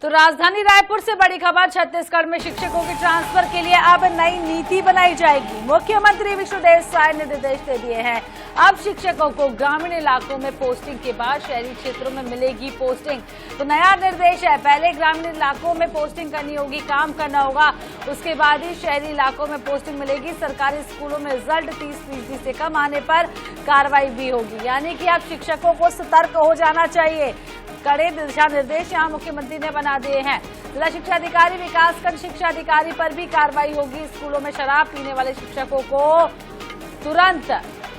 तो राजधानी रायपुर से बड़ी खबर, छत्तीसगढ़ में शिक्षकों के ट्रांसफर के लिए अब नई नीति बनाई जाएगी। मुख्यमंत्री विष्णुदेव साय ने निर्देश दे दिए हैं। अब शिक्षकों को ग्रामीण इलाकों में पोस्टिंग के बाद शहरी क्षेत्रों में मिलेगी पोस्टिंग। तो नया निर्देश है, पहले ग्रामीण इलाकों में पोस्टिंग करनी होगी, काम करना होगा, उसके बाद ही शहरी इलाकों में पोस्टिंग मिलेगी। सरकारी स्कूलों में रिजल्ट 30% से कम आने पर कार्रवाई भी होगी। यानी कि अब शिक्षकों को सतर्क हो जाना चाहिए। कड़े दिशा निर्देश यहां मुख्यमंत्री ने बना दिए हैं। जिला शिक्षा अधिकारी, विकासखंड शिक्षा अधिकारी पर भी कार्रवाई होगी। स्कूलों में शराब पीने वाले शिक्षकों को तुरंत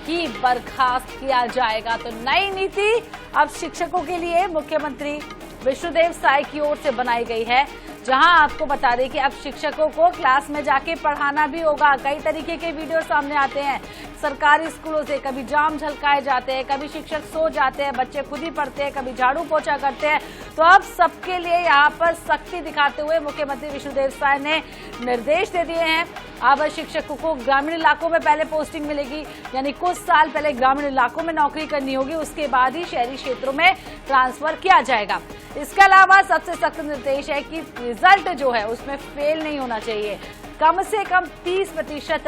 ही बर्खास्त किया जाएगा। तो नई नीति अब शिक्षकों के लिए मुख्यमंत्री विष्णुदेव साय की ओर से बनाई गई है, जहां आपको बता दें कि अब शिक्षकों को क्लास में जाके पढ़ाना भी होगा। कई तरीके के वीडियो सामने आते हैं सरकारी स्कूलों से, कभी जाम झलकाए जाते हैं, कभी शिक्षक सो जाते हैं, बच्चे खुद ही पढ़ते हैं, कभी झाड़ू पोछा करते हैं। तो अब सबके लिए यहाँ पर सख्ती दिखाते हुए मुख्यमंत्री विष्णुदेव साय ने निर्देश दे दिए हैं। अब शिक्षकों को ग्रामीण इलाकों में पहले पोस्टिंग मिलेगी, यानी कुछ साल पहले ग्रामीण इलाकों में नौकरी करनी होगी, उसके बाद ही शहरी क्षेत्रों में ट्रांसफर किया जाएगा। इसके अलावा सबसे सख्त निर्देश है कि रिजल्ट जो है उसमें फेल नहीं होना चाहिए। कम से कम 30%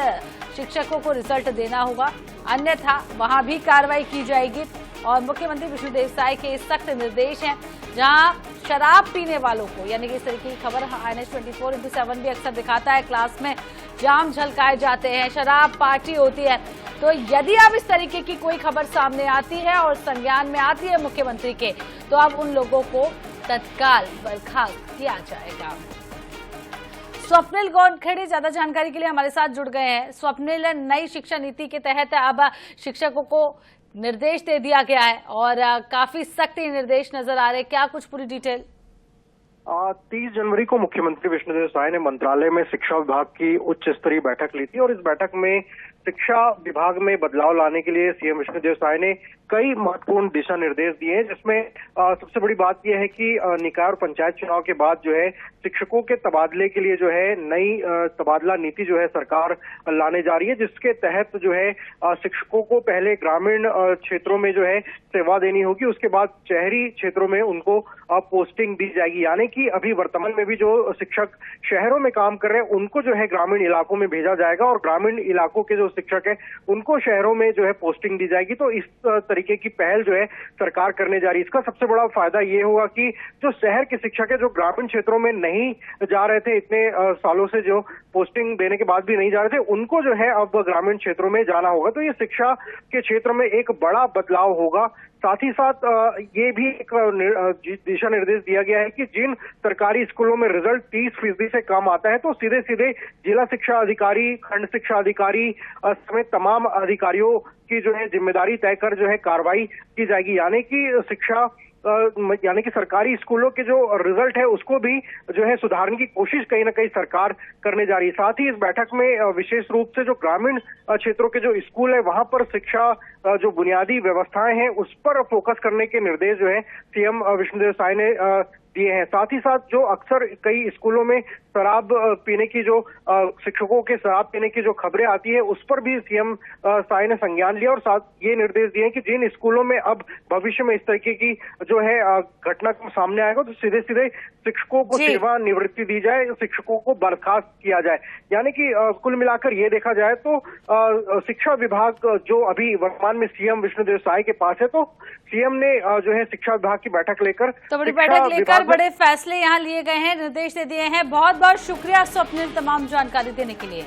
शिक्षकों को रिजल्ट देना होगा, अन्यथा वहां भी कार्रवाई की जाएगी। और मुख्यमंत्री विष्णुदेव साय के सख्त निर्देश हैं, जहां शराब पीने वालों को, यानी कि इस तरीके की खबर INS 24/7 भी अक्सर दिखाता है, क्लास में जाम झलकाए जाते हैं, शराब पार्टी होती है। तो यदि अब इस तरीके की कोई खबर सामने आती है और संज्ञान में आती है मुख्यमंत्री के, तो अब उन लोगों को तत्काल बर्खास्त किया जाएगा। स्वप्निल गौनखेड़े ज्यादा जानकारी के लिए हमारे साथ जुड़ गए हैं। स्वप्निल, नई शिक्षा नीति के तहत अब शिक्षकों को निर्देश दे दिया गया है और काफी सख्त निर्देश नजर आ रहे हैं, क्या कुछ पूरी डिटेल? 30 जनवरी को मुख्यमंत्री विष्णुदेव साय ने मंत्रालय में शिक्षा विभाग की उच्च स्तरीय बैठक ली थी और इस बैठक में शिक्षा विभाग में बदलाव लाने के लिए सीएम विष्णुदेव साय ने कई महत्वपूर्ण दिशा निर्देश दिए हैं, जिसमें सबसे बड़ी बात यह है कि निकाय और पंचायत चुनाव के बाद जो है शिक्षकों के तबादले के लिए जो है नई तबादला नीति जो है सरकार लाने जा रही है, जिसके तहत जो है शिक्षकों को पहले ग्रामीण क्षेत्रों में जो है सेवा देनी होगी, उसके बाद शहरी क्षेत्रों में उनको पोस्टिंग दी जाएगी। यानी कि अभी वर्तमान में भी जो शिक्षक शहरों में काम कर रहे हैं उनको जो है ग्रामीण इलाकों में भेजा जाएगा और ग्रामीण इलाकों के जो शिक्षक है उनको शहरों में जो है पोस्टिंग दी जाएगी। तो इस तरीके की पहल जो है सरकार करने जा रही है। इसका सबसे बड़ा फायदा ये होगा कि जो शहर के शिक्षक है, जो ग्रामीण क्षेत्रों में नहीं जा रहे थे, इतने सालों से जो पोस्टिंग देने के बाद भी नहीं जा रहे थे, उनको जो है अब ग्रामीण क्षेत्रों में जाना होगा। तो ये शिक्षा के क्षेत्र में एक बड़ा बदलाव होगा। साथ ही साथ ये भी एक दिशा निर्देश दिया गया है कि जिन सरकारी स्कूलों में रिजल्ट 30% से कम आता है, तो सीधे सीधे जिला शिक्षा अधिकारी, खंड शिक्षा अधिकारी समेत तमाम अधिकारियों की जो है जिम्मेदारी तय कर जो है कार्रवाई की जाएगी। यानी कि सरकारी स्कूलों के जो रिजल्ट है उसको भी जो है सुधारने की कोशिश कहीं ना कहीं सरकार करने जा रही है। साथ ही इस बैठक में विशेष रूप से जो ग्रामीण क्षेत्रों के जो स्कूल है वहां पर शिक्षा जो बुनियादी व्यवस्थाएं हैं उस पर फोकस करने के निर्देश जो है सीएम विष्णुदेव साय ने दिए हैं। साथ ही साथ जो अक्सर कई स्कूलों में शराब पीने की जो शिक्षकों के शराब पीने की जो खबरें आती है उस पर भी सीएम साय ने संज्ञान लिया और साथ ये निर्देश दिए कि जिन स्कूलों में अब भविष्य में इस तरीके की जो है घटनाक्रम सामने आएगा तो सीधे सीधे शिक्षकों को सेवानिवृत्ति दी जाए, शिक्षकों को बर्खास्त किया जाए। यानी कि कुल मिलाकर ये देखा जाए तो शिक्षा विभाग जो अभी वर्तमान में सीएम विष्णुदेव साय के पास है, तो सीएम ने जो है शिक्षा विभाग की बैठक लेकर बड़े फैसले यहाँ लिए गए हैं, निर्देश दे दिए हैं। बहुत बहुत शुक्रिया स्वप्निल तमाम जानकारी देने के लिए।